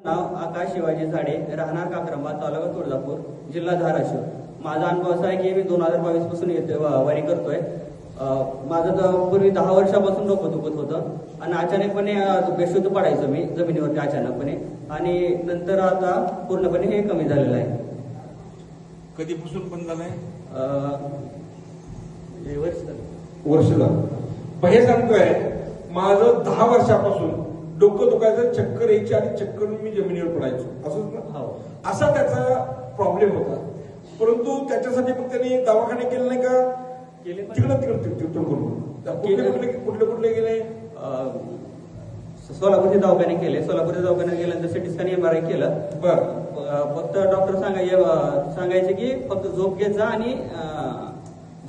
नाव आकाश शिवाजी झाडे, राहणार काक्रंबा, तालुका तुळजापूर, जिल्हा धाराशिव. माझा अनुभव असा आहे की मी 2022 पासून येतोय वारी करतोय. माझं तर पूर्वी 10 वर्षापासून डोकं दुखत होतं आणि अचानकपणे बेशुद्ध पडायचो मी जमिनीवरती अचानकपणे, आणि नंतर आता पूर्णपणे हे कमी झालेलं आहे. कधीपासून बंद झालंय? वर्ष झालं. हे सांगतोय माझं 10 वर्षापासून डोकं दुखायचं, चक्कर यायची आणि चक्कर मी जमिनीवर पडायचो, असंच ना? हो. असा त्याचा प्रॉब्लेम होता. परंतु त्याच्यासाठी मग त्यांनी दवाखाने केले नाही का? केले. तिकडं कुठले कुठले गेले? सोलापूरचे दवाखाने केले. सोलापूरच्या दवाखान्यात गेल्यानंतर सिटी स्कॅन MRI केलं. बरं. फक्त डॉक्टर सांगायचे की फक्त झोप घेत जा आणि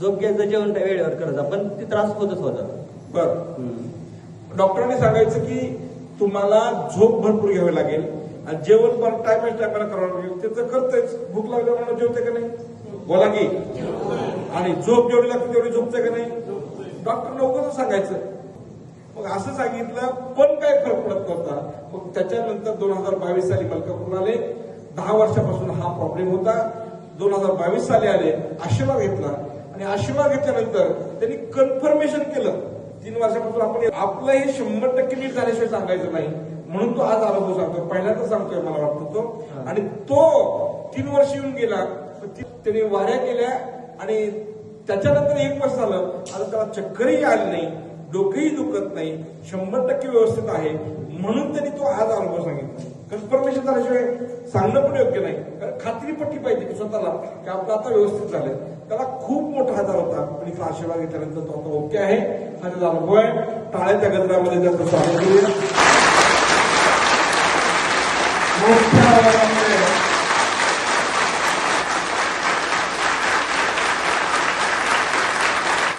झोप घेत जा, जेवण वेळेवर करत जा, पण ते त्रास होतच होता. बरं. डॉक्टरांनी सांगायचं की तुम्हाला झोप भरपूर घ्यावी लागेल आणि जेवण पण टायमाला करावं लागेल. त्याचं करतेच. भूक लागल्यावर मला जेवते का नाही? बोला की. आणि झोप जेवढी लागते तेवढी झोपते का नाही? डॉक्टर लोकच सांगायचं. मग असं सांगितलं, पण काय फरक पडत नव्हता. मग त्याच्यानंतर 2022 साली मलकापूरला आले. 10 वर्षापासून हा प्रॉब्लेम होता. 2022 साली आले, आशीर्वाद घेतला आणि आशीर्वाद घेतल्यानंतर त्यांनी कन्फर्मेशन केलं. 3 वर्षापासून आपण आपलं हे 100% नीट झाल्याशिवाय सांगायचं नाही, म्हणून तो आज अनुभव सांगतो. पहिल्यांदा सांगतोय मला वाटतं तो. आणि तो 3 वर्ष येऊन गेला. त्याने वाऱ्या केल्या आणि त्याच्यानंतर 1 वर्ष झालं. आता त्याला चक्करही आली नाही, डोकंही दुखत नाही, 100% व्यवस्थित आहे, म्हणून त्यांनी तो आज अनुभव सांगितला. कन्फर्मेशन झाल्याशिवाय सांगणं पण योग्य नाही, कारण खात्री पट्टी पाहिजे की स्वतःला की आपलं आता व्यवस्थित झालंय. त्याला खूप मोठा आजार होता, पण इथला आशीर्वाद घेतल्यानंतर तो आता ओके आहे. हा त्याचा अनुभव आहे. टाळ्याच्या गजरामध्ये त्याचं स्वागत केलं. मोठ्या